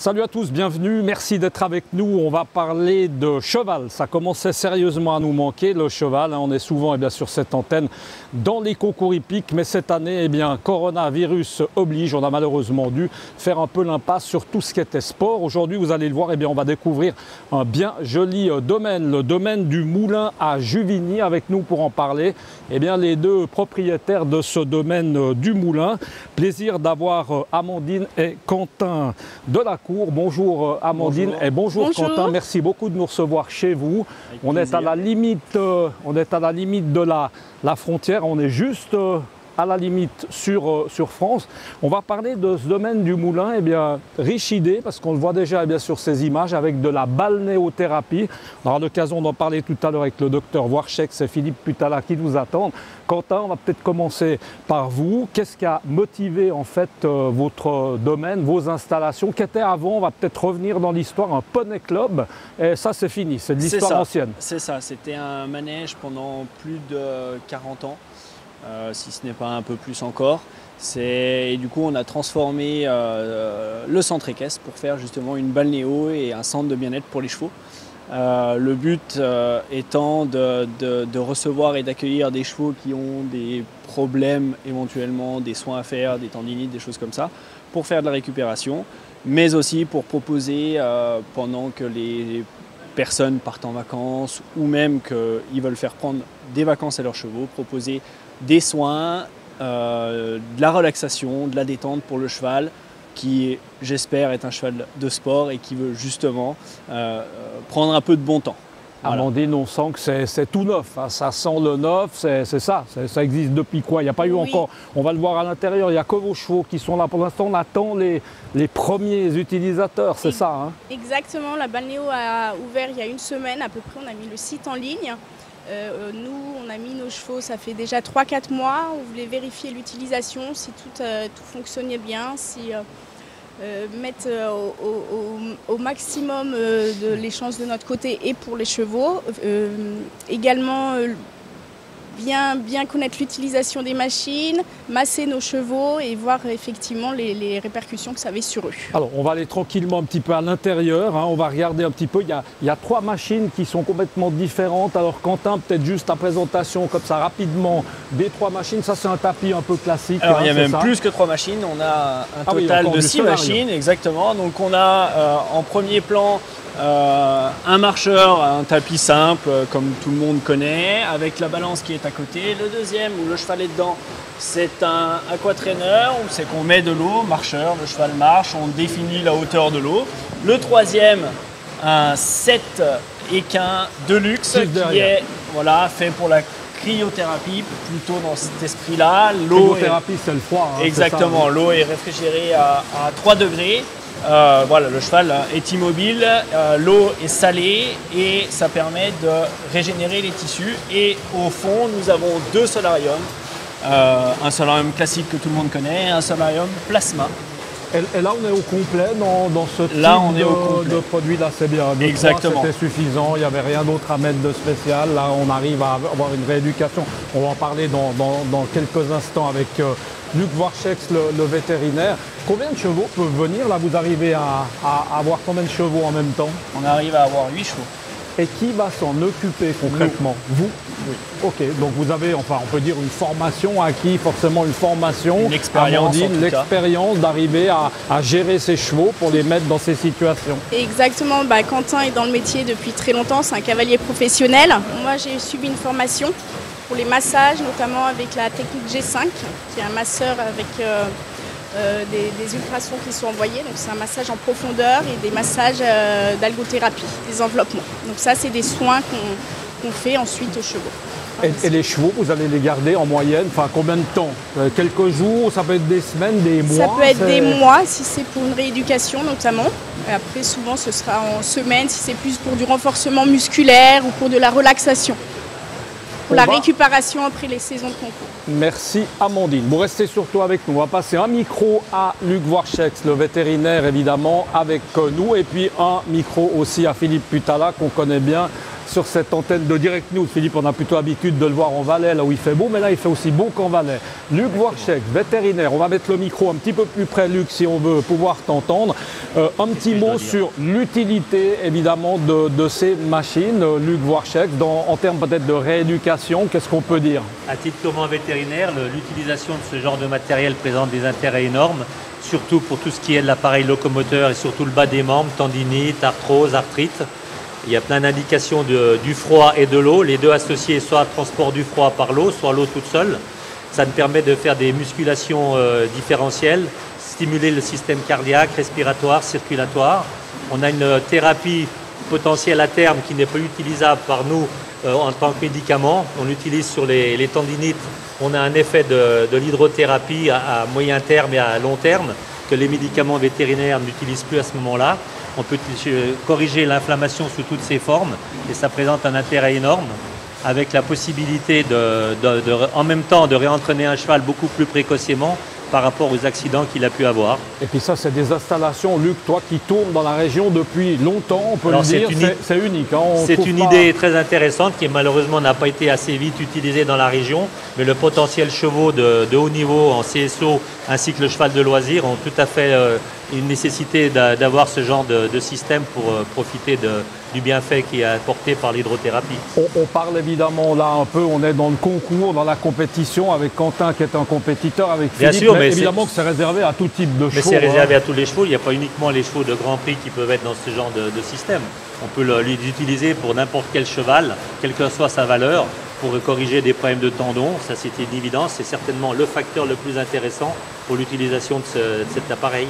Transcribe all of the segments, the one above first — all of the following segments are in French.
Salut à tous, bienvenue, merci d'être avec nous. On va parler de cheval. Ça commençait sérieusement à nous manquer, le cheval. On est souvent sur cette antenne dans les concours hippiques, mais cette année, coronavirus oblige. On a malheureusement dû faire un peu l'impasse sur tout ce qui était sport. Aujourd'hui, vous allez le voir, on va découvrir un bien joli domaine, le domaine du Moulin à Juvigny. Avec nous pour en parler, les deux propriétaires de ce domaine du Moulin. Plaisir d'avoir Amandine et Quentin Delacour. Bonjour Amandine. Bonjour. Et bonjour Quentin, merci beaucoup de nous recevoir chez vous. On est à la limite, de la frontière, on est juste à la limite sur France. On va parler de ce domaine du Moulin, riche idée, parce qu'on le voit déjà sur ces images, avec de la balnéothérapie. On aura l'occasion d'en parler tout à l'heure avec le docteur Warchex et Philippe Putala qui nous attendent. Quentin, on va peut-être commencer par vous. Qu'est-ce qui a motivé en fait votre domaine, vos installations qui étaient avant? On va peut-être revenir dans l'histoire, un poney club. Et ça, c'est fini, c'est de l'histoire ancienne. C'est ça, c'était un manège pendant plus de 40 ans. Si ce n'est pas un peu plus encore. Et du coup, on a transformé le centre équestre pour faire justement une balnéo et un centre de bien-être pour les chevaux. Le but étant de recevoir et d'accueillir des chevaux qui ont des problèmes éventuellement, des soins à faire, des tendinites, des choses comme ça, pour faire de la récupération, mais aussi pour proposer pendant que les personnes partent en vacances ou même qu'ils veulent faire prendre des vacances à leurs chevaux, proposer des soins, de la relaxation, de la détente pour le cheval qui, j'espère, est un cheval de sport et qui veut justement prendre un peu de bon temps. Voilà. Amandine, on sent que c'est tout neuf, hein. Ça sent le neuf, c'est ça, ça existe depuis quoi? Il n'y a pas eu encore, on va le voir à l'intérieur, il n'y a que vos chevaux qui sont là. Pour l'instant, on attend les premiers utilisateurs, c'est ça hein? Exactement, la balnéo a ouvert il y a une semaine à peu près, on a mis le site en ligne. Nous, on a mis nos chevaux, ça fait déjà 3-4 mois. On voulait vérifier l'utilisation, si tout fonctionnait bien, si mettre au maximum les chances de notre côté et pour les chevaux. Également, bien connaître l'utilisation des machines, masser nos chevaux et voir effectivement les répercussions que ça avait sur eux. Alors, on va aller tranquillement un petit peu à l'intérieur, hein. On va regarder un petit peu. Il y a 3 machines qui sont complètement différentes. Alors, Quentin, peut-être juste ta présentation comme ça rapidement des 3 machines. Ça, c'est un tapis un peu classique. Alors, il y a même plus que 3 machines. On a un total de 6 machines, exactement. Donc, on a en premier plan un marcheur, un tapis simple comme tout le monde connaît, avec la balance qui est à côté. Le deuxième où le cheval est dedans, c'est un aquatrainer où c'est qu'on met de l'eau, marcheur, le cheval marche, on définit la hauteur de l'eau. Le troisième, un 7 équin de luxe qui est fait pour la cryothérapie, plutôt dans cet esprit-là. Cryothérapie, c'est le froid. Hein, exactement, l'eau est réfrigérée à 3 degrés. Le cheval est immobile, l'eau est salée et ça permet de régénérer les tissus. Et au fond, nous avons 2 solariums, un solarium classique que tout le monde connaît et un solarium plasma. Et là, on est au complet dans ce type de produit. Là, c'est bien. Exactement. C'était suffisant, il n'y avait rien d'autre à mettre de spécial. Là, on arrive à avoir une rééducation. On va en parler dans quelques instants avec Luc Warchex, le vétérinaire. Combien de chevaux peuvent venir? Là, vous arrivez à avoir combien de chevaux en même temps? On arrive à avoir 8 chevaux. Et qui va s'en occuper concrètement? Vous? Oui. Ok, donc vous avez, on peut dire une formation acquis, forcément une formation, l'expérience d'arriver à gérer ses chevaux pour les mettre dans ces situations. Exactement, Quentin est dans le métier depuis très longtemps, c'est un cavalier professionnel. Moi, j'ai suivi une formation pour les massages, notamment avec la technique G5, qui est un masseur avec des ultrasons qui sont envoyés. Donc c'est un massage en profondeur et des massages d'algothérapie, des enveloppements. Donc ça, c'est des soins qu'on fait ensuite aux chevaux. Et les chevaux, vous allez les garder en moyenne, combien de temps? Quelques jours, ça peut être des semaines, des mois? Ça peut être des mois si c'est pour une rééducation notamment. Et après, souvent, ce sera en semaine si c'est plus pour du renforcement musculaire ou pour de la relaxation. Pour la récupération après les saisons de concours. Merci Amandine. Vous restez surtout avec nous. On va passer un micro à Luc Warchex, le vétérinaire évidemment, avec nous. Et puis un micro aussi à Philippe Putala, qu'on connaît bien. sur cette antenne de Direct News. Philippe, on a plutôt l'habitude de le voir en Valais, là où il fait beau, mais là il fait aussi beau qu'en Valais. Luc Warchek, vétérinaire, on va mettre le micro un petit peu plus près, Luc, si on veut pouvoir t'entendre. Un petit mot sur l'utilité, évidemment, de ces machines, Luc Warchek, en termes peut-être de rééducation, qu'est-ce qu'on peut dire? À titre purement vétérinaire, l'utilisation de ce genre de matériel présente des intérêts énormes, surtout pour tout ce qui est de l'appareil locomoteur et surtout le bas des membres, tendinite, arthrose, arthrite. Il y a plein d'indications du froid et de l'eau, les deux associés, soit transport du froid par l'eau, soit l'eau toute seule. Ça nous permet de faire des musculations différentielles, stimuler le système cardiaque, respiratoire, circulatoire. On a une thérapie potentielle à terme qui n'est pas utilisable par nous en tant que médicament. On l'utilise sur les tendinites. On a un effet de l'hydrothérapie à moyen terme et à long terme que les médicaments vétérinaires n'utilisent plus à ce moment-là. On peut corriger l'inflammation sous toutes ses formes et ça présente un intérêt énorme avec la possibilité en même temps de réentraîner un cheval beaucoup plus précocement par rapport aux accidents qu'il a pu avoir. Et puis ça, c'est des installations, Luc, toi qui tournes dans la région depuis longtemps, on peut le dire, c'est unique. Hein, c'est une idée très intéressante qui malheureusement n'a pas été assez vite utilisée dans la région, mais le potentiel chevaux de haut niveau en CSO ainsi que le cheval de loisir ont tout à fait une nécessité d'avoir ce genre de système pour profiter du bienfait qui est apporté par l'hydrothérapie. On parle évidemment là un peu, on est dans le concours, dans la compétition avec Quentin qui est un compétiteur, avec Philippe, bien sûr, mais évidemment que c'est réservé à tout type de chevaux. Mais c'est réservé à tous les chevaux, il n'y a pas uniquement les chevaux de Grand Prix qui peuvent être dans ce genre de système. On peut l'utiliser pour n'importe quel cheval, quelle que soit sa valeur, pour corriger des problèmes de tendons. Ça, c'est une évidence, c'est certainement le facteur le plus intéressant pour l'utilisation de cet appareil.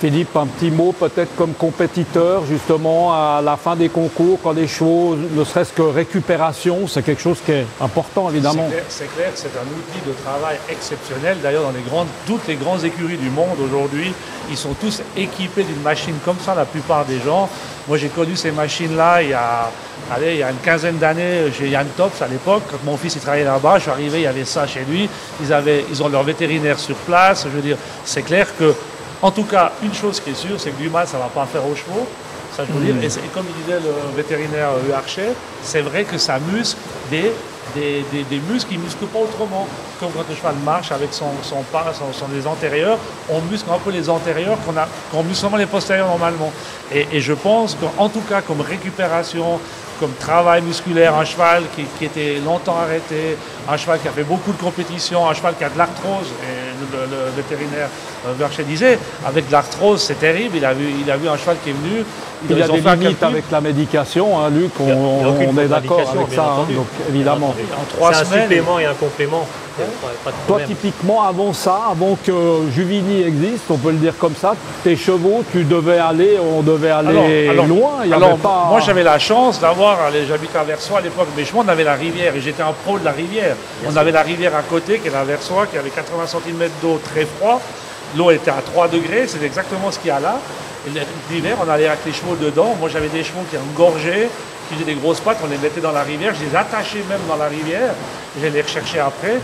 Philippe, un petit mot peut-être comme compétiteur, justement, à la fin des concours, quand les chevaux, ne serait-ce que récupération, c'est quelque chose qui est important, évidemment. C'est clair que c'est un outil de travail exceptionnel. D'ailleurs, dans toutes les grandes écuries du monde aujourd'hui, ils sont tous équipés d'une machine comme ça, la plupart des gens. Moi, j'ai connu ces machines-là il y a une quinzaine d'années chez Yann Tops à l'époque. Quand mon fils il travaillait là-bas, je suis arrivé, il y avait ça chez lui. Ils ont leur vétérinaire sur place. Je veux dire, c'est clair que en tout cas, une chose qui est sûre, c'est que du mal, ça ne va pas faire aux chevaux. Ça, je veux dire. Et comme il disait le vétérinaire Archer, c'est vrai que ça muscle des muscles qui ne musclent pas autrement. Comme quand le cheval marche avec son des antérieurs, on muscle un peu les antérieurs qu'on muscle seulement les postérieurs normalement. Et je pense qu'en tout cas, comme récupération, comme travail musculaire, un cheval qui était longtemps arrêté, un cheval qui a fait beaucoup de compétitions, un cheval qui a de l'arthrose, et le vétérinaire Verchet disait, avec de l'arthrose c'est terrible, il a vu un cheval qui est venu, il y a des limites avec la médication, hein, Luc, on est d'accord avec ça, hein, donc évidemment. En 3 semaines, un supplément et un complément. Toi, typiquement, avant que Juvigny existe, on peut le dire comme ça, tes chevaux, on devait aller loin. Moi, j'avais la chance d'avoir, j'habitais à Versoix à l'époque, mais on avait la rivière et j'étais un pro de la rivière. On avait la rivière à côté, qui est la Versoix, qui avait 80 cm d'eau très froid. L'eau était à 3 degrés, c'est exactement ce qu'il y a là. L'hiver, on allait avec les chevaux dedans. Moi, j'avais des chevaux qui engorgeaient, qui faisaient des grosses pattes, on les mettait dans la rivière. Je les attachais même dans la rivière. Je les recherchais après.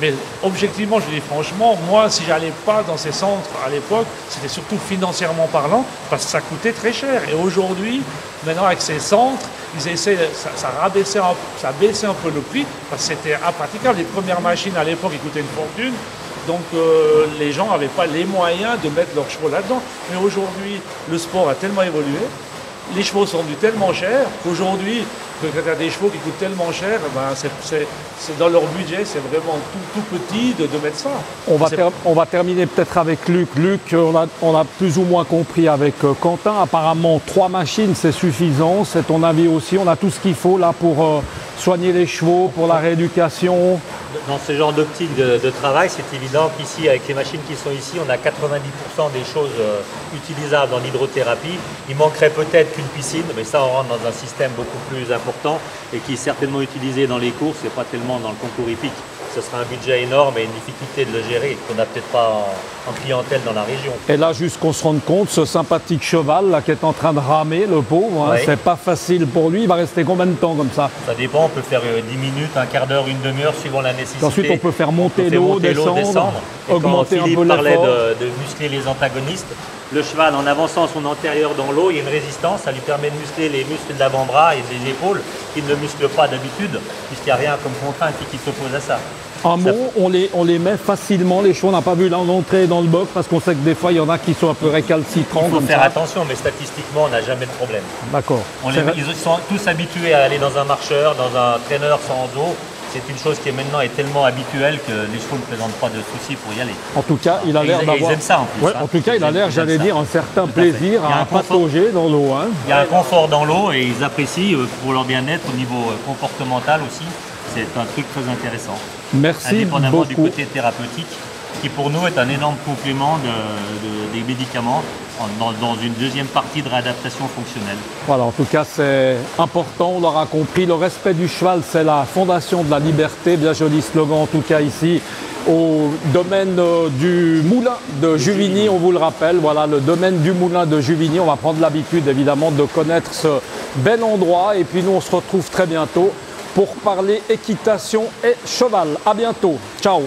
Mais objectivement, je dis franchement, moi, si j'allais pas dans ces centres à l'époque, c'était surtout financièrement parlant, parce que ça coûtait très cher. Et aujourd'hui, maintenant, avec ces centres, ils essaient, ça baissait un peu le prix, parce que c'était impraticable. Les premières machines à l'époque, ils coûtaient une fortune. Donc les gens n'avaient pas les moyens de mettre leurs chevaux là-dedans. Mais aujourd'hui, le sport a tellement évolué, les chevaux sont devenus tellement chers qu'aujourd'hui, quand il y a des chevaux qui coûtent tellement cher, ben c'est dans leur budget, c'est vraiment tout petit de mettre ça. On va terminer peut-être avec Luc. Luc, on a plus ou moins compris avec Quentin. Apparemment, 3 machines, c'est suffisant. C'est ton avis aussi. On a tout ce qu'il faut là pour soigner les chevaux, pour la rééducation. Dans ce genre d'optique de travail, c'est évident qu'ici, avec les machines qui sont ici, on a 90% des choses utilisables en hydrothérapie. Il manquerait peut-être qu'une piscine, mais ça, on rentre dans un système beaucoup plus important et qui est certainement utilisé dans les courses et pas tellement dans le concours hippique. Ce sera un budget énorme et une difficulté de le gérer qu'on n'a peut-être pas en clientèle dans la région. Et là, juste qu'on se rende compte, ce sympathique cheval là qui est en train de ramer, le pauvre, hein, c'est pas facile pour lui. Il va rester combien de temps comme ça? Ça dépend, on peut faire 10 minutes, un quart d'heure, une demi-heure suivant la nécessité. Ensuite, on peut faire monter l'eau, descendre, Et augmenter quand un peu Philippe parlait l'effort. de muscler les antagonistes, Le cheval, en avançant son antérieur dans l'eau, il y a une résistance, ça lui permet de muscler les muscles de l'avant-bras et des épaules qu'il ne muscle pas d'habitude, puisqu'il n'y a rien comme contrainte qui s'oppose à ça. En mot, on les met facilement, les chevaux. On n'a pas vu l'entrée dans le box parce qu'on sait que des fois, il y en a qui sont un peu récalcitrants. Il faut faire attention, mais statistiquement, on n'a jamais de problème. D'accord. Ils sont tous habitués à aller dans un marcheur, dans un traîneur sans eau. C'est une chose qui maintenant est tellement habituelle que les chevaux ne présentent pas de soucis pour y aller. En tout cas, il a l'air d'avoir... Ils aiment ça en plus. Ouais, en tout cas, il a l'air, j'allais dire, un certain plaisir à patauger dans l'eau. Hein. Il y a un confort dans l'eau et ils apprécient pour leur bien-être au niveau comportemental aussi. C'est un truc très intéressant. Merci indépendamment beaucoup. Du côté thérapeutique, qui pour nous est un énorme complément des médicaments dans une deuxième partie de réadaptation fonctionnelle. Voilà, en tout cas, c'est important, on l'aura compris. Le respect du cheval, c'est la fondation de la liberté. Bien joli slogan, en tout cas ici, au domaine du moulin de Juvigny, on vous le rappelle. Voilà, le domaine du moulin de Juvigny. On va prendre l'habitude, évidemment, de connaître ce bel endroit. Et puis nous, on se retrouve très bientôt pour parler équitation et cheval. À bientôt. Ciao.